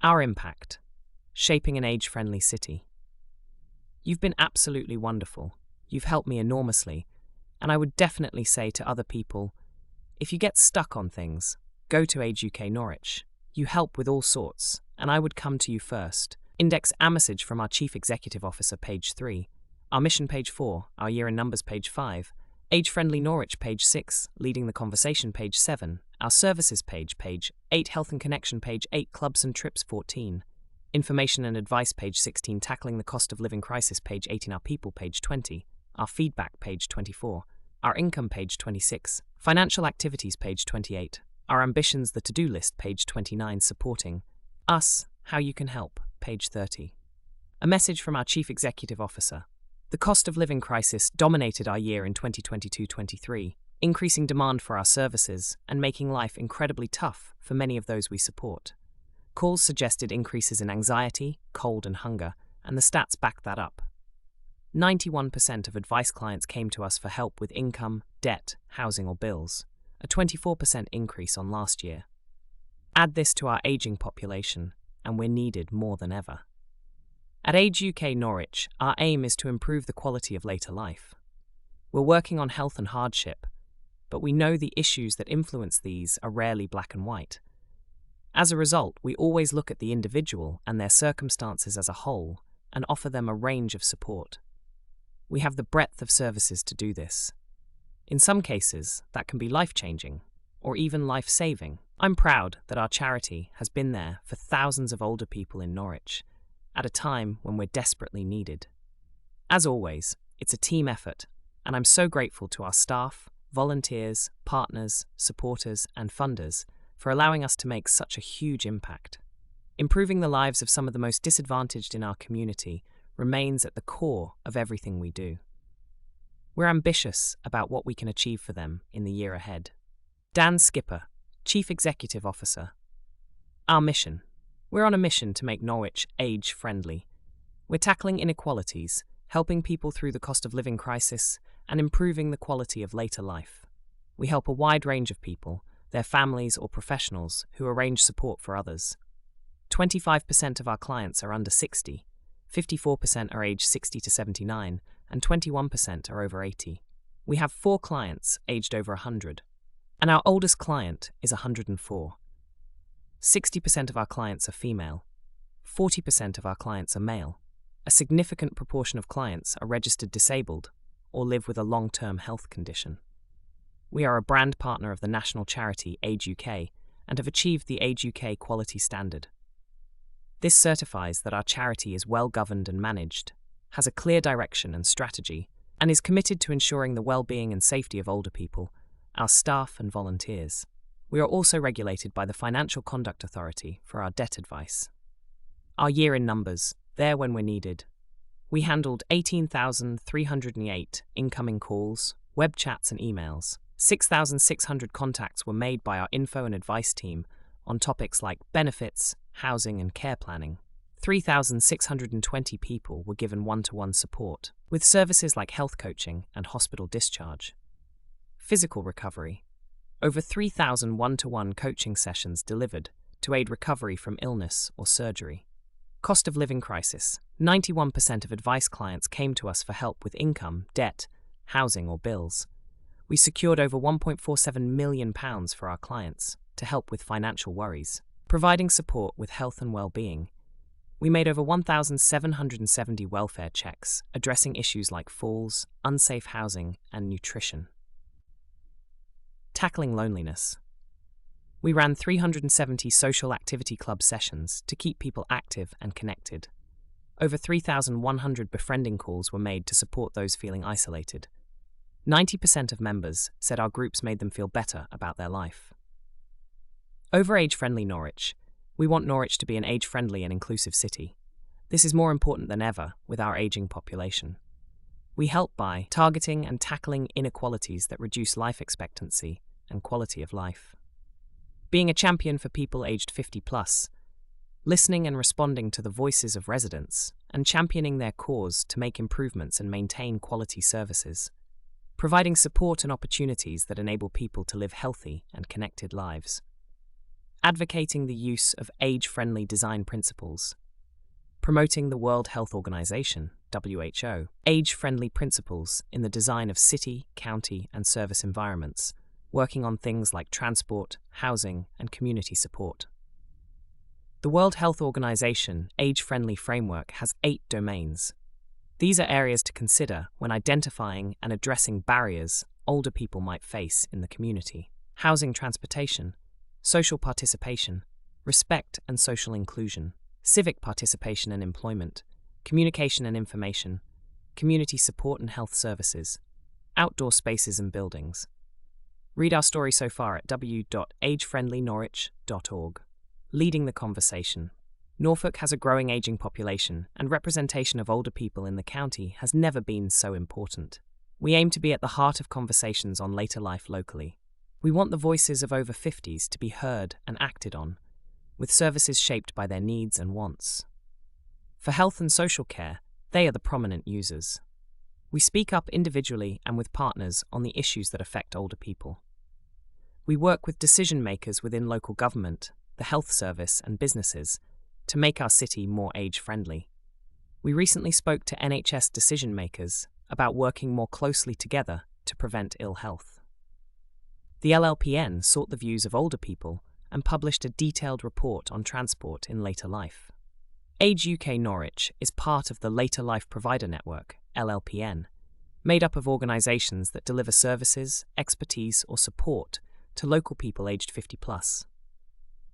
Our impact: shaping an age-friendly city. You've been absolutely wonderful. You've helped me enormously, and I would definitely say to other people, if you get stuck on things, go to Age UK Norwich. You help with all sorts, and I would come to you first. Index a message from our Chief Executive Officer, page 3, our mission, page 4, our year in numbers, page 5, Age-friendly Norwich, page 6, leading the conversation, page 7, our services page, page 8, health and connection, page 8, clubs and trips, 14, information and advice, page 16, tackling the cost of living crisis, page 18, our people, page 20, our feedback, page 24, our income, page 26, financial activities, page 28, our ambitions, the to-do list, page 29, supporting us, how you can help, page 30. A message from our Chief Executive Officer. The cost of living crisis dominated our year in 2022-23, increasing demand for our services and making life incredibly tough for many of those we support. Calls suggested increases in anxiety, cold and hunger, and the stats backed that up. 91% of advice clients came to us for help with income, debt, housing or bills, a 24% increase on last year. Add this to our aging population, and we're needed more than ever. At Age UK Norwich, our aim is to improve the quality of later life. We're working on health and hardship, but we know the issues that influence these are rarely black and white. As a result, we always look at the individual and their circumstances as a whole and offer them a range of support. We have the breadth of services to do this. In some cases, that can be life-changing or even life-saving. I'm proud that our charity has been there for thousands of older people in Norwich, at a time when we're desperately needed. As always, it's a team effort, and I'm so grateful to our staff, volunteers, partners, supporters, and funders for allowing us to make such a huge impact. Improving the lives of some of the most disadvantaged in our community remains at the core of everything we do. We're ambitious about what we can achieve for them in the year ahead. Dan Skipper, Chief Executive Officer. Our mission. We're on a mission to make Norwich age-friendly. We're tackling inequalities, helping people through the cost of living crisis, and improving the quality of later life. We help a wide range of people, their families or professionals, who arrange support for others. 25% of our clients are under 60, 54% are aged 60 to 79, and 21% are over 80. We have 4 clients aged over 100, and our oldest client is 104. 60% of our clients are female, 40% of our clients are male. A significant proportion of clients are registered disabled or live with a long-term health condition. We are a brand partner of the national charity Age UK and have achieved the Age UK quality standard. This certifies that our charity is well governed and managed, has a clear direction and strategy, and is committed to ensuring the well-being and safety of older people, our staff and volunteers. We are also regulated by the Financial Conduct Authority for our debt advice. Our year in numbers, there when we're needed. We handled 18,308 incoming calls, web chats and emails. 6,600 contacts were made by our info and advice team on topics like benefits, housing and care planning. 3,620 people were given one-to-one support, with services like health coaching and hospital discharge. Physical recovery. Over 3,000 one-to-one coaching sessions delivered to aid recovery from illness or surgery. Cost of living crisis. 91% of advice clients came to us for help with income, debt, housing or bills. We secured over £1.47 million for our clients to help with financial worries, providing support with health and well-being. We made over 1,770 welfare checks addressing issues like falls, unsafe housing and nutrition. Tackling loneliness. We ran 370 social activity club sessions to keep people active and connected. Over 3,100 befriending calls were made to support those feeling isolated. 90% of members said our groups made them feel better about their life. Over age-friendly Norwich. We want Norwich to be an age-friendly and inclusive city. This is more important than ever with our aging population. We help by targeting and tackling inequalities that reduce life expectancy and quality of life. Being a champion for people aged 50 plus, listening and responding to the voices of residents, and championing their cause to make improvements and maintain quality services. Providing support and opportunities that enable people to live healthy and connected lives. advocating the use of age-friendly design principles, promoting the World Health Organization, WHO, age-friendly principles in the design of city, county, and service environments, working on things like transport, housing, and community support. The World Health Organization age-friendly framework has 8 domains. These are areas to consider when identifying and addressing barriers older people might face in the community: housing, transportation, social participation, respect and social inclusion, civic participation and employment, communication and information, community support and health services, outdoor spaces and buildings. Read our story so far at w.agefriendlynorwich.org. Leading the conversation. Norfolk has a growing aging population, and representation of older people in the county has never been so important. We aim to be at the heart of conversations on later life locally. We want the voices of over 50s to be heard and acted on, with services shaped by their needs and wants. For health and social care, they are the prominent users. We speak up individually and with partners on the issues that affect older people. We work with decision makers within local government, the health service, and businesses to make our city more age-friendly. We recently spoke to NHS decision makers about working more closely together to prevent ill health. The LLPN sought the views of older people and published a detailed report on transport in later life. Age UK Norwich is part of the Later Life Provider Network, LLPN, made up of organisations that deliver services, expertise or support to local people aged 50+.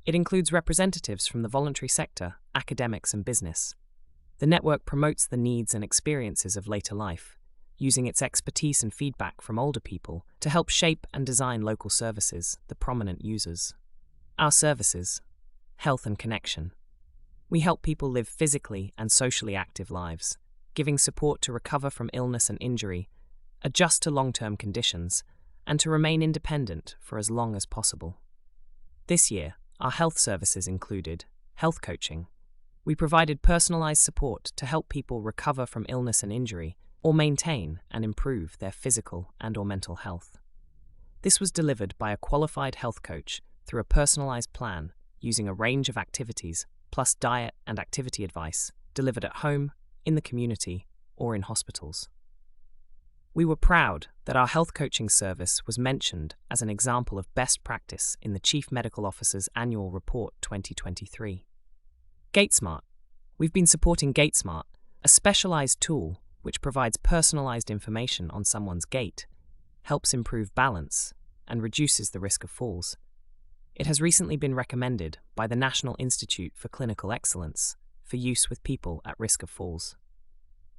It includes representatives from the voluntary sector, academics and business. The network promotes the needs and experiences of later life, using its expertise and feedback from older people to help shape and design local services, the prominent users. Our services: health and connection. We help people live physically and socially active lives, giving support to recover from illness and injury, adjust to long-term conditions, and to remain independent for as long as possible. This year, our health services included health coaching. We provided personalized support to help people recover from illness and injury or maintain and improve their physical and/or mental health. This was delivered by a qualified health coach through a personalized plan using a range of activities plus diet and activity advice delivered at home, in the community, or in hospitals. We were proud that our health coaching service was mentioned as an example of best practice in the Chief Medical Officer's Annual Report 2023. GateSmart. We've been supporting GateSmart, a specialized tool which provides personalized information on someone's gait, helps improve balance, and reduces the risk of falls. It has recently been recommended by the National Institute for Clinical Excellence for use with people at risk of falls.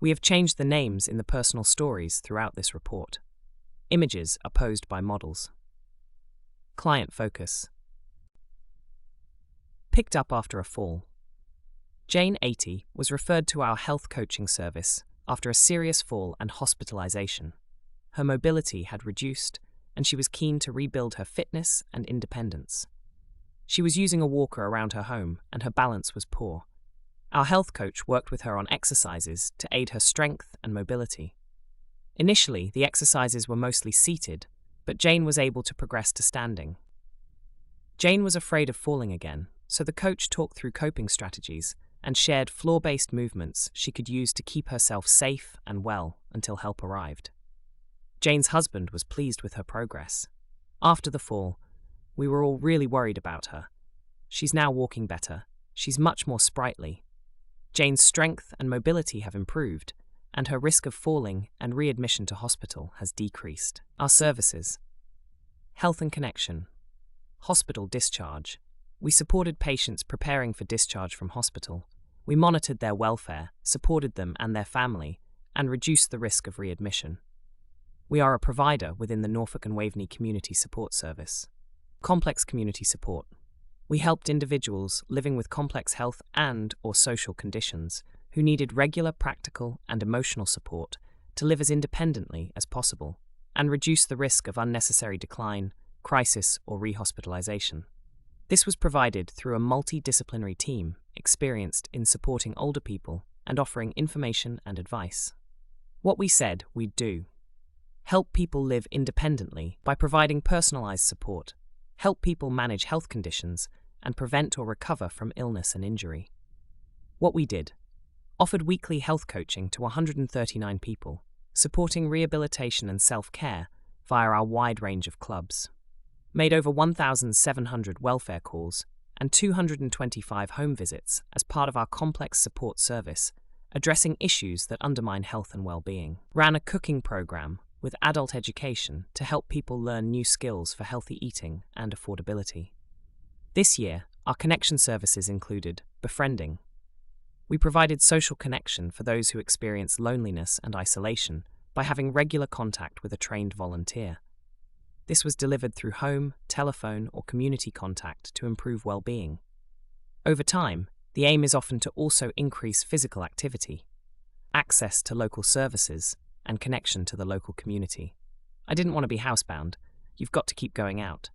We have changed the names in the personal stories throughout this report. Images are posed by models. Client focus. Picked up after a fall. Jane, 80, was referred to our health coaching service after a serious fall and hospitalization. Her mobility had reduced, and she was keen to rebuild her fitness and independence. She was using a walker around her home, and her balance was poor. Our health coach worked with her on exercises to aid her strength and mobility. Initially, the exercises were mostly seated, but Jane was able to progress to standing. Jane was afraid of falling again, so the coach talked through coping strategies and shared floor-based movements she could use to keep herself safe and well until help arrived. Jane's husband was pleased with her progress. After the fall, we were all really worried about her. She's now walking better. She's much more sprightly. Jane's strength and mobility have improved, and her risk of falling and readmission to hospital has decreased. Our services: health and connection, hospital discharge. We supported patients preparing for discharge from hospital. We monitored their welfare, supported them and their family, and reduced the risk of readmission. We are a provider within the Norfolk and Waveney Community Support Service. Complex community support. We helped individuals living with complex health and/or social conditions who needed regular practical and emotional support to live as independently as possible and reduce the risk of unnecessary decline, crisis, or rehospitalization. This was provided through a multidisciplinary team experienced in supporting older people and offering information and advice. What we said we'd do: help people live independently by providing personalized support, help people manage health conditions, and prevent or recover from illness and injury. What we did: offered weekly health coaching to 139 people, supporting rehabilitation and self-care via our wide range of clubs. Made over 1,700 welfare calls and 225 home visits as part of our complex support service, addressing issues that undermine health and well-being. Ran a cooking program with adult education to help people learn new skills for healthy eating and affordability. This year, our connection services included befriending. We provided social connection for those who experience loneliness and isolation by having regular contact with a trained volunteer. This was delivered through home, telephone, or community contact to improve well-being. Over time, the aim is often to also increase physical activity, access to local services, and connection to the local community. I didn't want to be housebound. You've got to keep going out.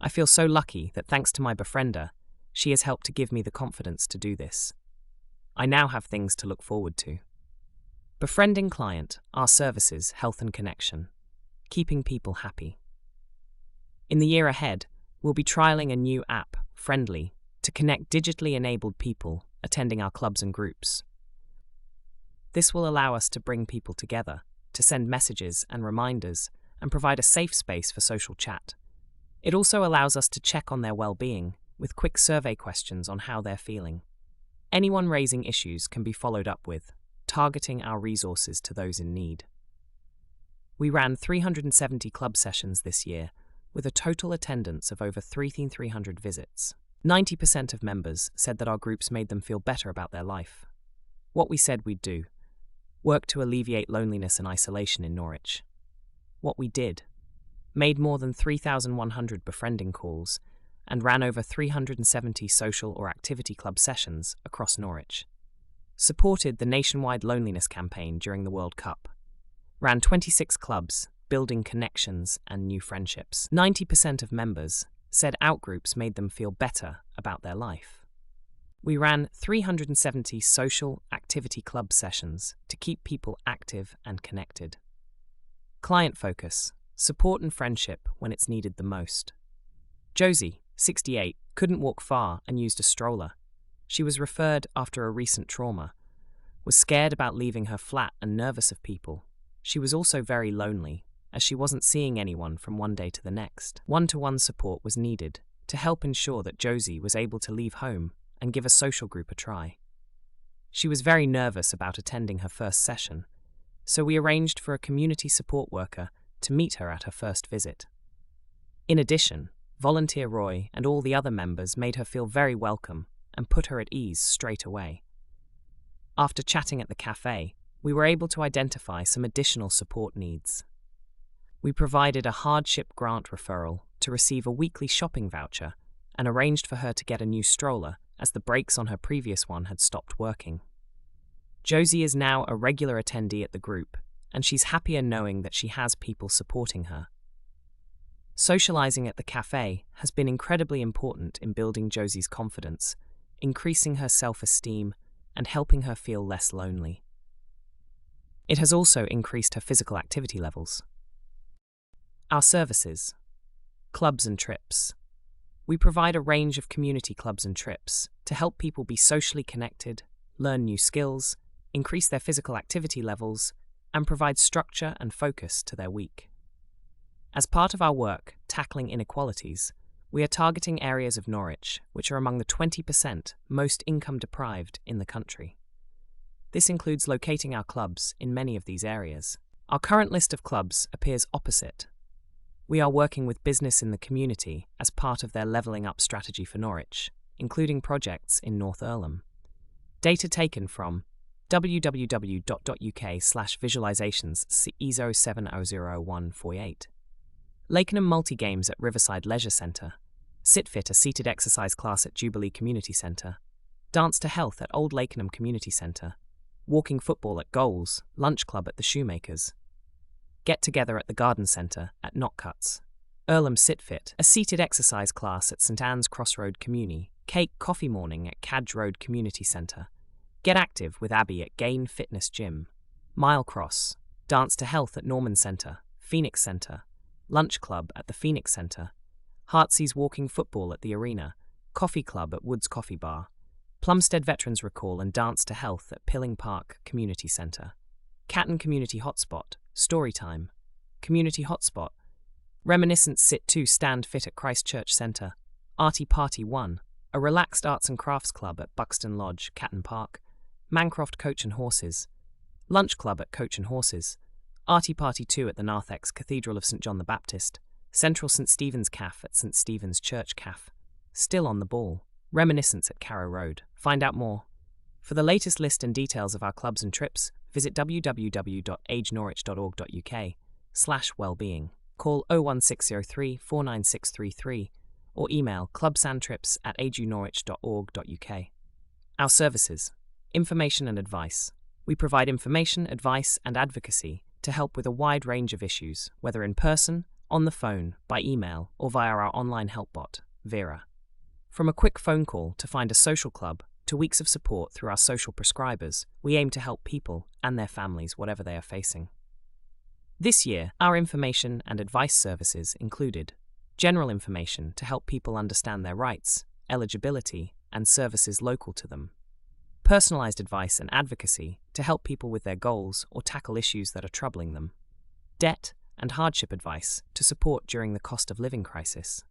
I feel so lucky that thanks to my befriender, she has helped to give me the confidence to do this. I now have things to look forward to. Befriending client, our services, health and connection, keeping people happy. In the year ahead, we'll be trialling a new app, Friendly, to connect digitally enabled people attending our clubs and groups. This will allow us to bring people together, to send messages and reminders, and provide a safe space for social chat. It also allows us to check on their well-being with quick survey questions on how they're feeling. Anyone raising issues can be followed up with, targeting our resources to those in need. We ran 370 club sessions this year, with a total attendance of over 3,300 visits. 90% of members said that our groups made them feel better about their life. What we said we'd do: work to alleviate loneliness and isolation in Norwich. What we did: made more than 3,100 befriending calls and ran over 370 social or activity club sessions across Norwich. Supported the nationwide loneliness campaign during the World Cup. Ran 26 clubs, building connections and new friendships. 90% of members said outgroups made them feel better about their life. We ran 370 social activity club sessions to keep people active and connected. Client focus: support and friendship when it's needed the most. Josie, 68, couldn't walk far and used a stroller. She was referred after a recent trauma, was scared about leaving her flat and nervous of people. She was also very lonely, as she wasn't seeing anyone from one day to the next. One-to-one support was needed to help ensure that Josie was able to leave home and give a social group a try. She was very nervous about attending her first session, so we arranged for a community support worker to meet her at her first visit. In addition, volunteer Roy and all the other members made her feel very welcome and put her at ease straight away. After chatting at the cafe, we were able to identify some additional support needs. We provided a hardship grant referral to receive a weekly shopping voucher and arranged for her to get a new stroller as the brakes on her previous one had stopped working. Josie is now a regular attendee at the group, and she's happier knowing that she has people supporting her. Socializing at the cafe has been incredibly important in building Josie's confidence, increasing her self-esteem, and helping her feel less lonely. It has also increased her physical activity levels. Our services: clubs and trips. We provide a range of community clubs and trips to help people be socially connected, learn new skills, increase their physical activity levels, and provide structure and focus to their week. As part of our work tackling inequalities, we are targeting areas of Norwich which are among the 20% most income-deprived in the country. This includes locating our clubs in many of these areas. Our current list of clubs appears opposite. We are working with business in the community as part of their levelling up strategy for Norwich, including projects in North Earlham. Data taken from www.uk/visualizations ISO 700148. Lakenham Multi-Games at Riverside Leisure Centre. SitFit, a seated exercise class at Jubilee Community Centre. Dance to Health at Old Lakenham Community Centre. Walking football at Goals, Lunch Club at the Shoemakers. Get Together at the Garden Centre at Knockcuts. Earlham SitFit, a seated exercise class at St Anne's Crossroad Communi. Cake Coffee Morning at Cadge Road Community Centre. Get Active with Abby at Gain Fitness Gym. Mile Cross. Dance to Health at Norman Centre, Phoenix Centre. Lunch Club at the Phoenix Centre. Heartsease Walking Football at the Arena. Coffee Club at Woods Coffee Bar, Plumstead Veterans Recall and Dance to Health at Pilling Park Community Centre, Catton Community Hotspot, Storytime, Community Hotspot, Reminiscence Sit 2 Stand Fit at Christchurch Centre, Arty Party 1, a relaxed arts and crafts club at Buxton Lodge, Catton Park, Mancroft Coach and Horses, Lunch Club at Coach and Horses, Arty Party 2 at the Narthex Cathedral of St John the Baptist, Central St Stephen's Caff at St Stephen's Church Caff, Still on the Ball, Reminiscence at Carrow Road. Find out more. For the latest list and details of our clubs and trips, visit www.agenorwich.org.uk/wellbeing. Call 01603 49633 or email clubsandtrips@agnorwich.org.uk. Our services: information and advice. We provide information, advice, and advocacy to help with a wide range of issues, whether in person, on the phone, by email, or via our online help bot, Vera. From a quick phone call to find a social club to weeks of support through our social prescribers, we aim to help people and their families whatever they are facing. This year, our information and advice services included general information to help people understand their rights, eligibility, and services local to them. Personalized advice and advocacy to help people with their goals or tackle issues that are troubling them. Debt and hardship advice to support during the cost of living crisis.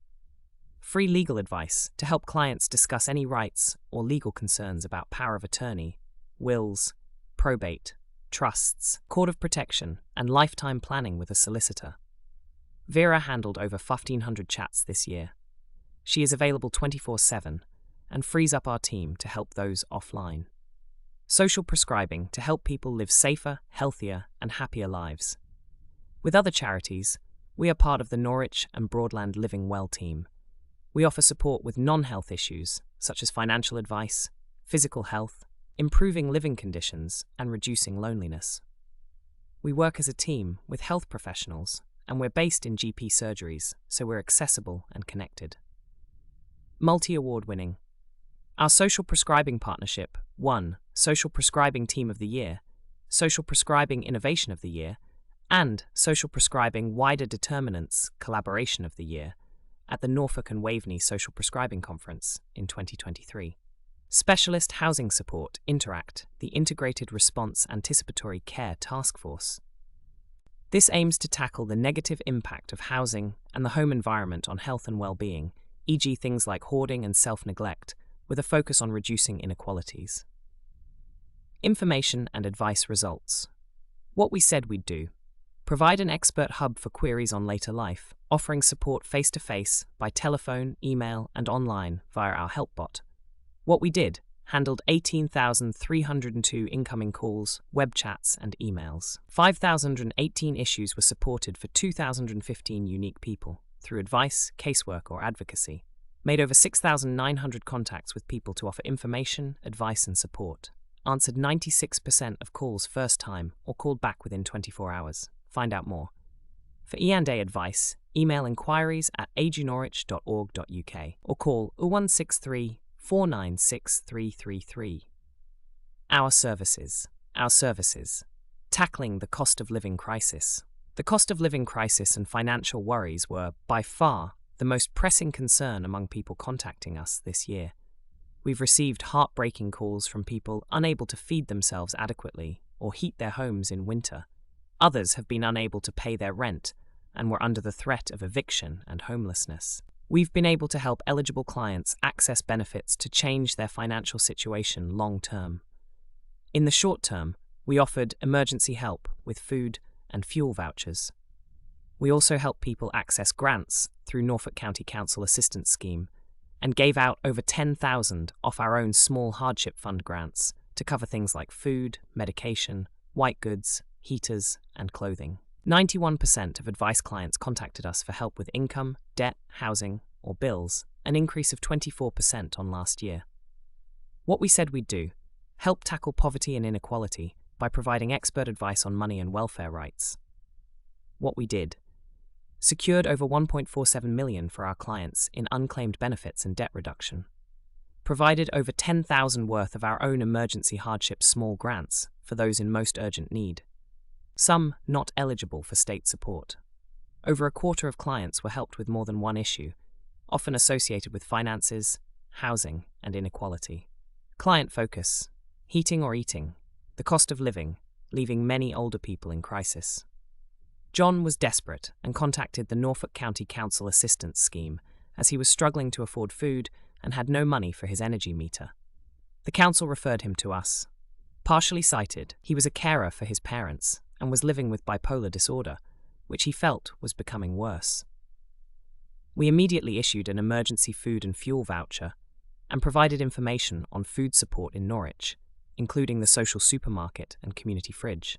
Free legal advice to help clients discuss any rights or legal concerns about power of attorney, wills, probate, trusts, court of protection, and lifetime planning with a solicitor. Vera handled over 1,500 chats this year. She is available 24/7 and frees up our team to help those offline. Social prescribing to help people live safer, healthier, and happier lives. With other charities, we are part of the Norwich and Broadland Living Well team. We offer support with non-health issues, such as financial advice, physical health, improving living conditions, and reducing loneliness. We work as a team with health professionals, and we're based in GP surgeries, so we're accessible and connected. Multi-award winning. Our social prescribing partnership won Social Prescribing Team of the Year, Social Prescribing Innovation of the Year, and Social Prescribing Wider Determinants Collaboration of the Year at the Norfolk and Waveney Social Prescribing Conference in 2023. Specialist Housing Support Interact, the Integrated Response Anticipatory Care Task Force. This aims to tackle the negative impact of housing and the home environment on health and well-being, e.g. things like hoarding and self-neglect, with a focus on reducing inequalities. Information and advice results. What we said we'd do. Provide an expert hub for queries on later life, offering support face-to-face, by telephone, email, and online via our help bot. What we did. Handled 18,302 incoming calls, web chats, and emails. 5,018 issues were supported for 2,015 unique people through advice, casework, or advocacy. Made over 6,900 contacts with people to offer information, advice, and support. Answered 96% of calls first time or called back within 24 hours. Find out more. For E&A advice, email inquiries@agenorwich.org.uk or call 0163 496 333. Our services. Tackling the cost of living crisis. The cost of living crisis and financial worries were, by far, the most pressing concern among people contacting us this year. We've received heartbreaking calls from people unable to feed themselves adequately or heat their homes in winter. Others have been unable to pay their rent and were under the threat of eviction and homelessness. We've been able to help eligible clients access benefits to change their financial situation long term. In the short term, we offered emergency help with food and fuel vouchers. We also helped people access grants through Norfolk County Council Assistance Scheme and gave out over 10,000 off our own small hardship fund grants to cover things like food, medication, white goods, heaters, and clothing. 91% of advice clients contacted us for help with income, debt, housing, or bills, an increase of 24% on last year. What we said we'd do. Help tackle poverty and inequality by providing expert advice on money and welfare rights. What we did. Secured over $1.47 million for our clients in unclaimed benefits and debt reduction. Provided over $10,000 worth of our own emergency hardship small grants for those in most urgent need. Some not eligible for state support. Over a quarter of clients were helped with more than one issue, often associated with finances, housing, and inequality. Client focus, heating or eating, the cost of living, leaving many older people in crisis. John was desperate and contacted the Norfolk County Council Assistance Scheme as he was struggling to afford food and had no money for his energy meter. The council referred him to us. Partially sighted, he was a carer for his parents and was living with bipolar disorder, which he felt was becoming worse. We immediately issued an emergency food and fuel voucher and provided information on food support in Norwich, including the social supermarket and community fridge.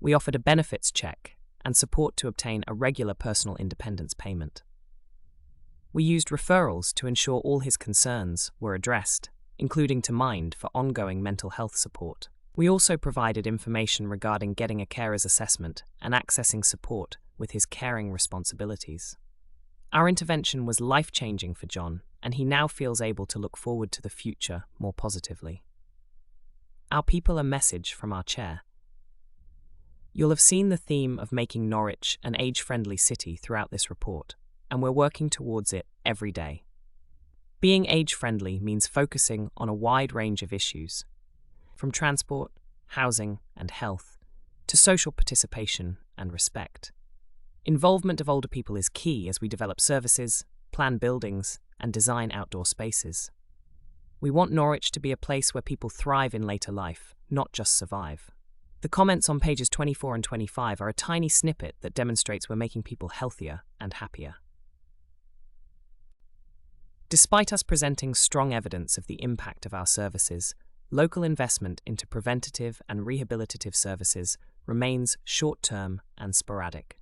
We offered a benefits check and support to obtain a regular personal independence payment. We used referrals to ensure all his concerns were addressed, including to Mind for ongoing mental health support. We also provided information regarding getting a carer's assessment and accessing support with his caring responsibilities. Our intervention was life-changing for John, and he now feels able to look forward to the future more positively. Our people a message from our chair. You'll have seen the theme of making Norwich an age-friendly city throughout this report, and we're working towards it every day. Being age-friendly means focusing on a wide range of issues, from transport, housing, and health, to social participation and respect. Involvement of older people is key as we develop services, plan buildings, and design outdoor spaces. We want Norwich to be a place where people thrive in later life, not just survive. The comments on pages 24 and 25 are a tiny snippet that demonstrates we're making people healthier and happier. Despite us presenting strong evidence of the impact of our services, local investment into preventative and rehabilitative services remains short-term and sporadic.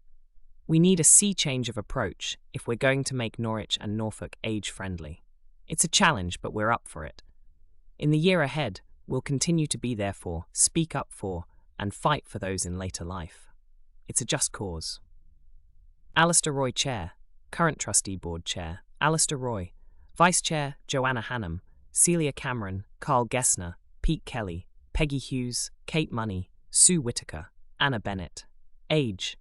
We need a sea change of approach if we're going to make Norwich and Norfolk age-friendly. It's a challenge, but we're up for it. In the year ahead, we'll continue to be there for, speak up for, and fight for those in later life. It's a just cause. Alistair Roy Chair, current Trustee Board Chair, Alistair Roy, Vice Chair, Joanna Hannam, Celia Cameron, Carl Gessner, Pete Kelly, Peggy Hughes, Kate Money, Sue Whitaker, Anna Bennett. Age.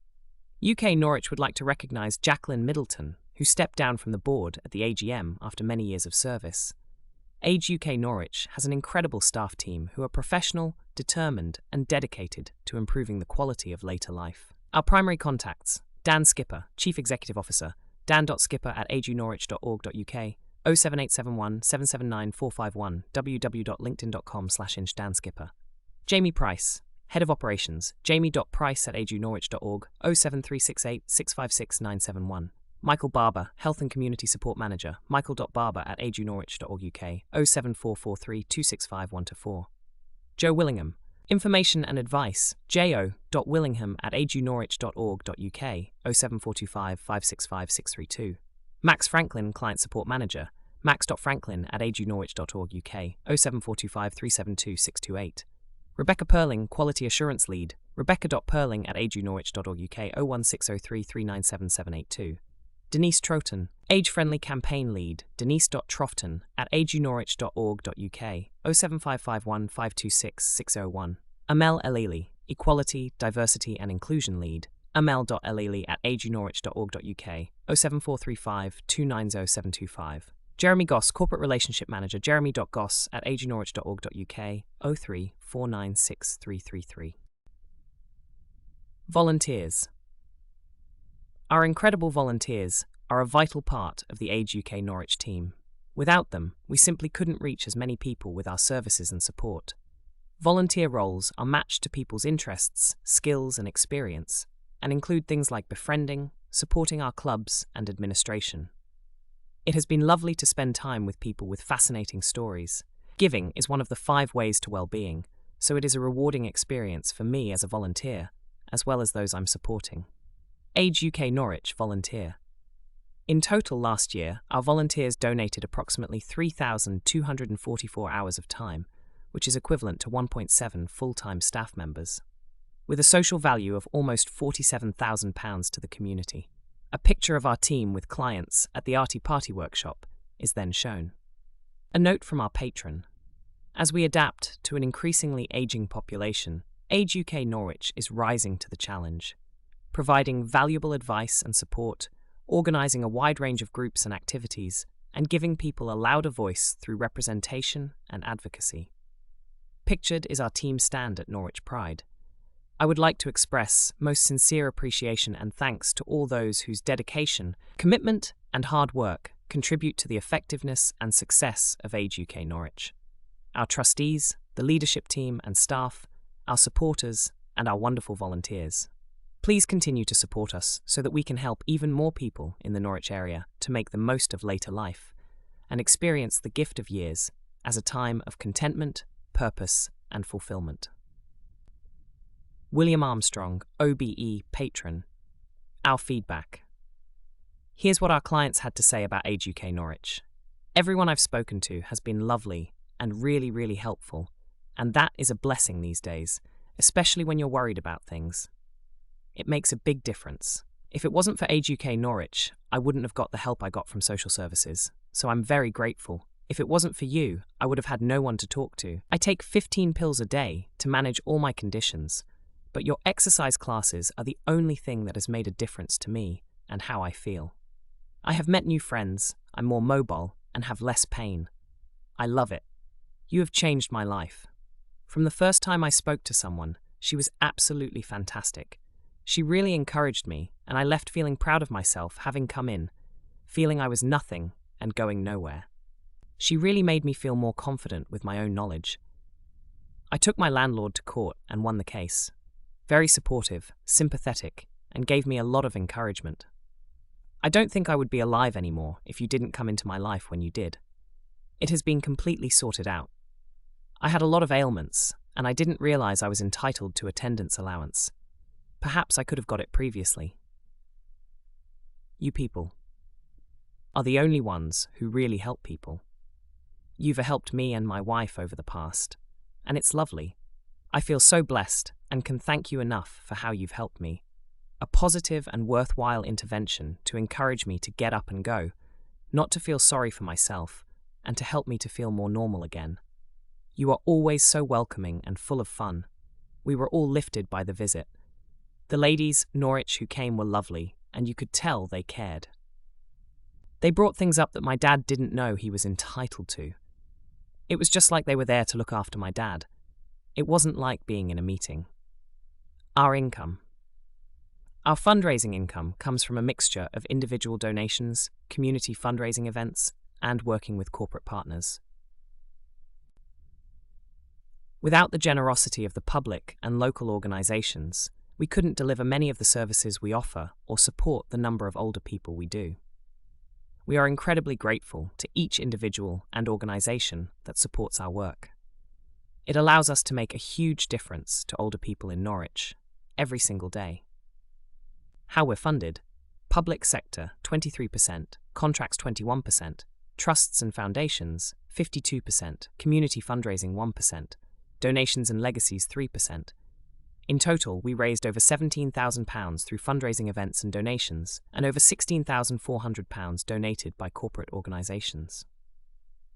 UK Norwich would like to recognise Jacqueline Middleton, who stepped down from the board at the AGM after many years of service. Age UK Norwich has an incredible staff team who are professional, determined, and dedicated to improving the quality of later life. Our primary contacts: Dan Skipper, Chief Executive Officer, dan.skipper@agenorwich.org.uk, 07871 779 451, www.linkedin.com/danskipper. Jamie Price, Head of Operations, jamie.price@agenorwich.org, 07368 656 971. Michael Barber, Health and Community Support Manager, michael.barber@agenorwich.org.uk, 07443 265 124. Joe Willingham, Information and Advice, jo.willingham@agenorwich.org.uk, 07425 565 632. Max Franklin, Client Support Manager, max.franklin@agenorwich.org.uk, 07425 372 628. Rebecca Perling, Quality Assurance Lead, rebecca.perling@agenorwich.org.uk, 01603 397 782. Denise Troughton, Age Friendly Campaign Lead, denise.troughton@agenorwich.org.uk, 07551 526 601. Amel Elili, Equality, Diversity and Inclusion Lead, amel.elili@agenorwich.org.uk, 07435 290 725. Jeremy Goss, Corporate Relationship Manager, jeremy.goss@agenorwich.org.uk, 03 496 333. Volunteers. Our incredible volunteers are a vital part of the Age UK Norwich team. Without them, we simply couldn't reach as many people with our services and support. Volunteer roles are matched to people's interests, skills, and experience, and include things like befriending, supporting our clubs, and administration. It has been lovely to spend time with people with fascinating stories. Giving is one of the 5 ways to well-being, so it is a rewarding experience for me as a volunteer, as well as those I'm supporting. Age UK Norwich Volunteer. In total last year, our volunteers donated approximately 3,244 hours of time, which is equivalent to 1.7 full-time staff members, with a social value of almost £47,000 to the community. A picture of our team with clients at the Arty Party workshop is then shown. A note from our patron. As we adapt to an increasingly ageing population, Age UK Norwich is rising to the challenge, providing valuable advice and support, organising a wide range of groups and activities, and giving people a louder voice through representation and advocacy. Pictured is our team stand at Norwich Pride. I would like to express most sincere appreciation and thanks to all those whose dedication, commitment, and hard work contribute to the effectiveness and success of Age UK Norwich. Our trustees, the leadership team and staff, our supporters, and our wonderful volunteers. Please continue to support us so that we can help even more people in the Norwich area to make the most of later life and experience the gift of years as a time of contentment, purpose, and fulfillment. William Armstrong, OBE Patron. Our feedback. Here's what our clients had to say about Age UK Norwich. Everyone I've spoken to has been lovely and really helpful, and that is a blessing these days, especially when you're worried about things. It makes a big difference. If it wasn't for Age UK Norwich, I wouldn't have got the help I got from social services, so I'm very grateful. If it wasn't for you, I would have had no one to talk to. I take 15 pills a day to manage all my conditions, but your exercise classes are the only thing that has made a difference to me and how I feel. I have met new friends, I'm more mobile, and have less pain. I love it. You have changed my life. From the first time I spoke to someone, she was absolutely fantastic. She really encouraged me, and I left feeling proud of myself having come in, feeling I was nothing and going nowhere. She really made me feel more confident with my own knowledge. I took my landlord to court and won the case. Very supportive, sympathetic, and gave me a lot of encouragement. I don't think I would be alive anymore if you didn't come into my life when you did. It has been completely sorted out. I had a lot of ailments, and I didn't realize I was entitled to attendance allowance. Perhaps I could have got it previously. You people are the only ones who really help people. You've helped me and my wife over the past, and it's lovely. I feel so blessed and can thank you enough for how you've helped me. A positive and worthwhile intervention to encourage me to get up and go, not to feel sorry for myself, and to help me to feel more normal again. You are always so welcoming and full of fun. We were all lifted by the visit. The ladies, Norwich, who came were lovely, and you could tell they cared. They brought things up that my dad didn't know he was entitled to. It was just like they were there to look after my dad. It wasn't like being in a meeting. Our income. Our fundraising income comes from a mixture of individual donations, community fundraising events, and working with corporate partners. Without the generosity of the public and local organisations, we couldn't deliver many of the services we offer or support the number of older people we do. We are incredibly grateful to each individual and organisation that supports our work. It allows us to make a huge difference to older people in Norwich every single day. How we're funded: public sector 23%, contracts 21%, trusts and foundations 52%, community fundraising 1%, donations and legacies 3%. In total, we raised over £17,000 through fundraising events and donations, and over £16,400 donated by corporate organisations.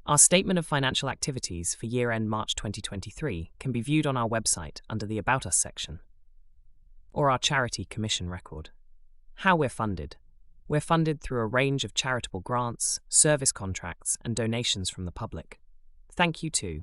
Our Statement of Financial Activities for year-end March 2023 can be viewed on our website under the About Us section, or our Charity Commission record. How we're funded. We're funded through a range of charitable grants, service contracts, and donations from the public. Thank you to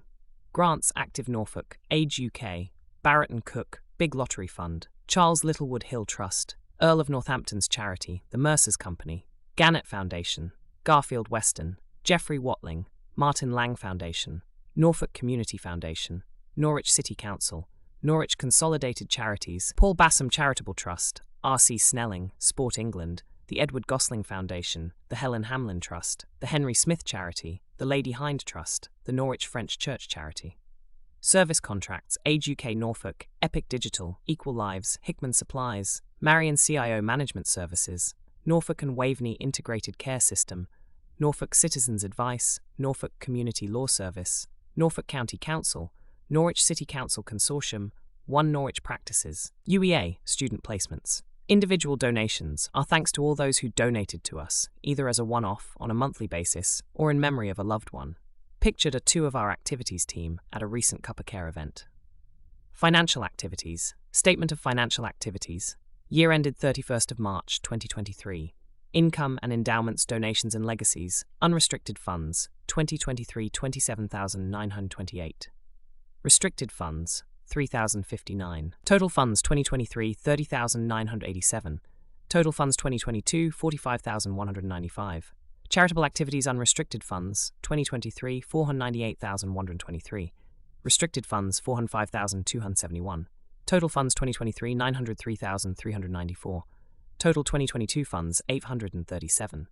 Grants Active Norfolk, Age UK, Barrett & Cook, Big Lottery Fund, Charles Littlewood Hill Trust, Earl of Northampton's Charity, The Mercers Company, Gannett Foundation, Garfield Weston, Geoffrey Watling, Martin Lang Foundation, Norfolk Community Foundation, Norwich City Council, Norwich Consolidated Charities, Paul Bassam Charitable Trust, R.C. Snelling, Sport England, the Edward Gosling Foundation, the Helen Hamlin Trust, the Henry Smith Charity, the Lady Hind Trust, the Norwich French Church Charity. Service contracts: Age UK Norfolk, Epic Digital, Equal Lives, Hickman Supplies, Marion CIO Management Services, Norfolk and Waveney Integrated Care System, Norfolk Citizens Advice, Norfolk Community Law Service, Norfolk County Council, Norwich City Council Consortium, One Norwich Practices, UEA Student Placements. Individual donations are thanks to all those who donated to us, either as a one-off on a monthly basis or in memory of a loved one. Pictured are two of our activities team at a recent Cup of Care event. Financial activities. Statement of Financial Activities. Year ended 31st of March 2023. Income and endowments, donations and legacies, unrestricted funds, 2023 27,928. Restricted funds, 3,059. Total funds 2023 30,987. Total funds 2022 45,195. Charitable activities, unrestricted funds, 2023 498,123. Restricted funds 405,271. Total funds 2023 903,394. Total 2022 funds 837.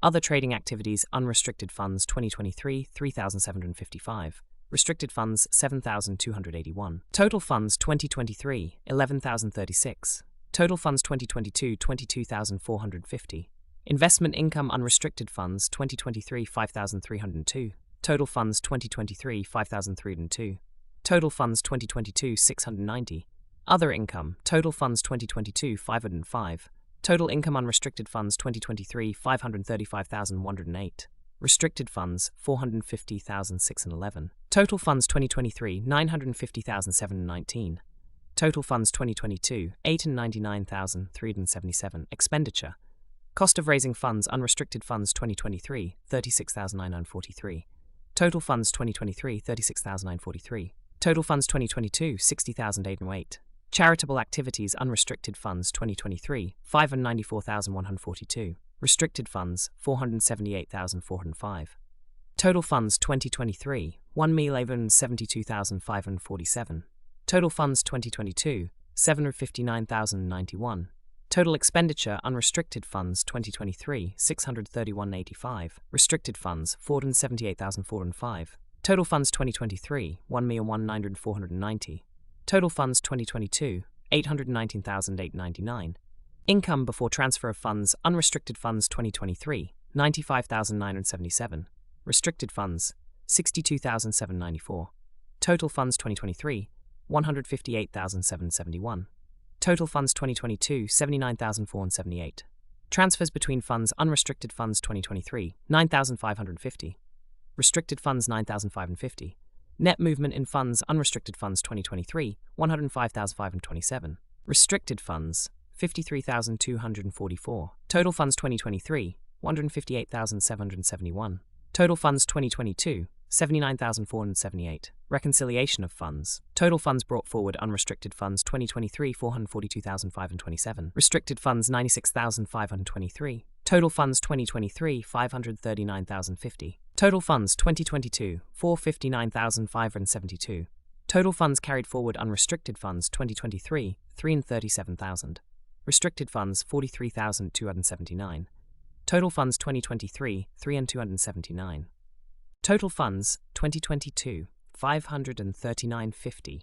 Other trading activities, unrestricted funds 2023 3,755. Restricted funds 7,281. Total funds 2023 11,036. Total funds 2022 22,450. Investment income, unrestricted funds 2023 5,302. Total funds 2023 5,302. Total funds 2022 690. Other income, total funds 2022 505. Total income, unrestricted funds 2023 535,108. Restricted funds 450,611. Total funds 2023 950,719. Total funds 2022 899,377. Expenditure. Cost of raising funds, unrestricted funds 2023 36,943. Total funds 2023 36,943. Total funds 2022 60,808. Charitable activities, unrestricted funds 2023 594,142. Restricted funds 478,405. Total funds 2023 1,872,547. Total funds 2022 759,091. Total expenditure, unrestricted funds 2023 631,085. Restricted funds 478,405. Total funds 2023 1,194,490. Total funds 2022 819,899. Income before transfer of funds, unrestricted funds 2023 95,977. Restricted funds 62,794. Total funds 2023 158,771. Total funds 2022 79,478. Transfers between funds, unrestricted funds 2023 9,550. Restricted funds 9,550. Net movement in funds, unrestricted funds 2023 105,527. Restricted funds 53,244. Total funds 2023 158,771. Total funds 2022 79,478. Reconciliation of funds. Total funds brought forward, unrestricted funds 2023 442,527. Restricted funds 96,523. Total funds 2023 539,050. Total funds 2022 459,572. Total funds carried forward, unrestricted funds 2023 337,000. Restricted funds 43,279. Total funds 2023 3,279. Total funds 2022 539.50.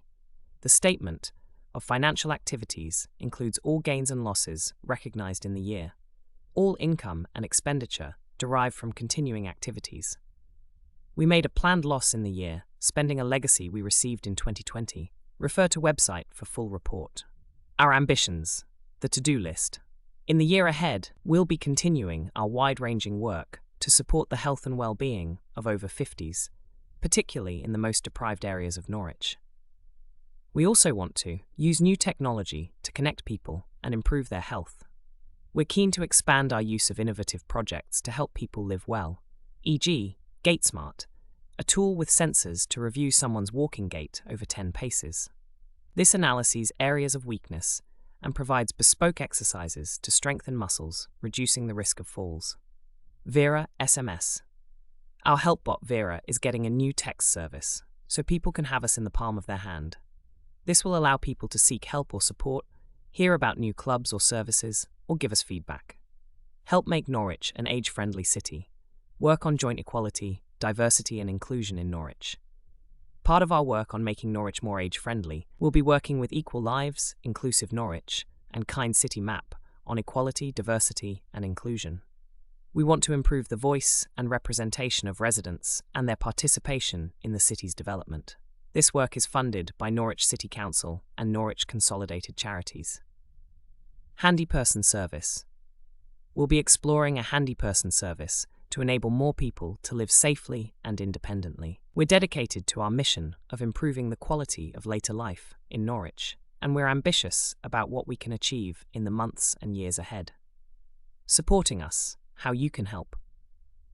The statement of financial activities includes all gains and losses recognized in the year, all income and expenditure derived from continuing activities. We made a planned loss in the year, spending a legacy we received in 2020. Refer to website for full report. Our ambitions. The to-do list. In the year ahead, we'll be continuing our wide-ranging work to support the health and well-being of over 50s, particularly in the most deprived areas of Norwich. We also want to use new technology to connect people and improve their health. We're keen to expand our use of innovative projects to help people live well, e.g., GateSmart, a tool with sensors to review someone's walking gait over 10 paces. This analyses areas of weakness and provides bespoke exercises to strengthen muscles, reducing the risk of falls. Vera SMS. Our help bot Vera is getting a new text service, so people can have us in the palm of their hand. This will allow people to seek help or support, hear about new clubs or services, or give us feedback. Help make Norwich an age-friendly city. Work on joint equality, diversity and inclusion in Norwich. Part of our work on making Norwich more age-friendly will be working with Equal Lives, Inclusive Norwich, and Kind City Map on equality, diversity and inclusion. We want to improve the voice and representation of residents and their participation in the city's development. This work is funded by Norwich City Council and Norwich Consolidated Charities. Handy Person Service. We'll be exploring a handy person service to enable more people to live safely and independently. We're dedicated to our mission of improving the quality of later life in Norwich, and we're ambitious about what we can achieve in the months and years ahead. Supporting us, how you can help.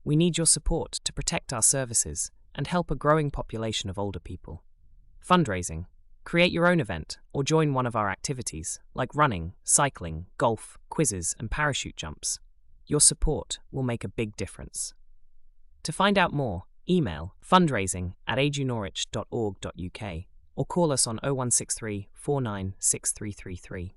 We need your support to protect our services and help a growing population of older people. Fundraising. Create your own event or join one of our activities like running, cycling, golf, quizzes, and parachute jumps. Your support will make a big difference. To find out more, email fundraising@agenorwich.org.uk or call us on 0163 496333.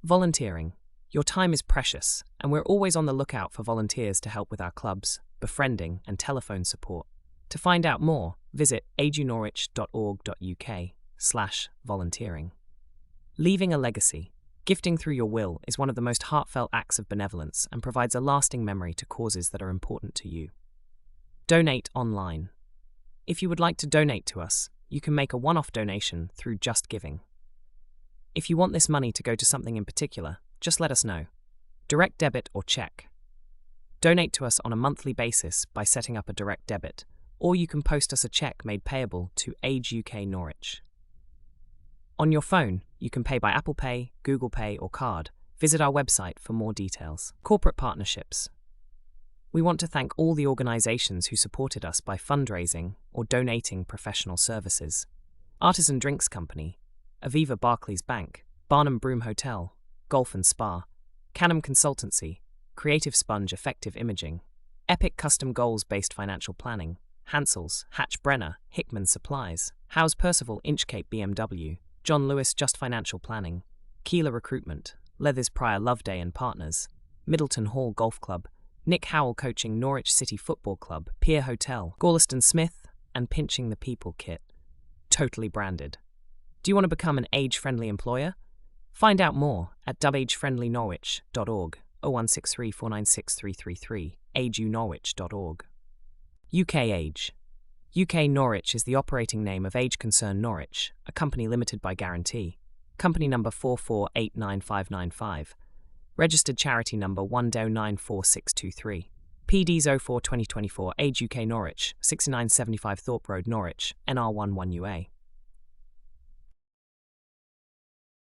Volunteering. Your time is precious, and we're always on the lookout for volunteers to help with our clubs, befriending, and telephone support. To find out more, visit agenorwich.org.uk/volunteering. Leaving a legacy. Gifting through your will is one of the most heartfelt acts of benevolence and provides a lasting memory to causes that are important to you. Donate online. If you would like to donate to us, you can make a one-off donation through Just Giving. If you want this money to go to something in particular, just let us know. Direct debit or check. Donate to us on a monthly basis by setting up a direct debit, or you can post us a check made payable to Age UK Norwich. On your phone, you can pay by Apple Pay, Google Pay, or card. Visit our website for more details. Corporate partnerships. We want to thank all the organisations who supported us by fundraising or donating professional services. Artisan Drinks Company, Aviva Barclays Bank, Barnum Broom Hotel, Golf and Spa, Canham Consultancy, Creative Sponge Effective Imaging, Epic Custom Goals-Based Financial Planning, Hansels, Hatch Brenner, Hickman Supplies, Howes Percival Inchcape BMW, John Lewis Just Financial Planning, Keeler Recruitment, Leathers Pryor Loveday and Partners, Middleton Hall Golf Club, Nick Howell Coaching Norwich City Football Club, Pier Hotel, Gorleston Smith, and Pinching the People Kit. Totally branded. Do you want to become an age-friendly employer? Find out more at dubagefriendlynorwich.org 0163 496 333 ageunorwich.org. UK Age. UK Norwich is the operating name of Age Concern Norwich, a company limited by guarantee. Company number 4489595. Registered charity number 1094623. PDs 04 2024 Age UK Norwich, 6975 Thorpe Road, Norwich, NR11UA.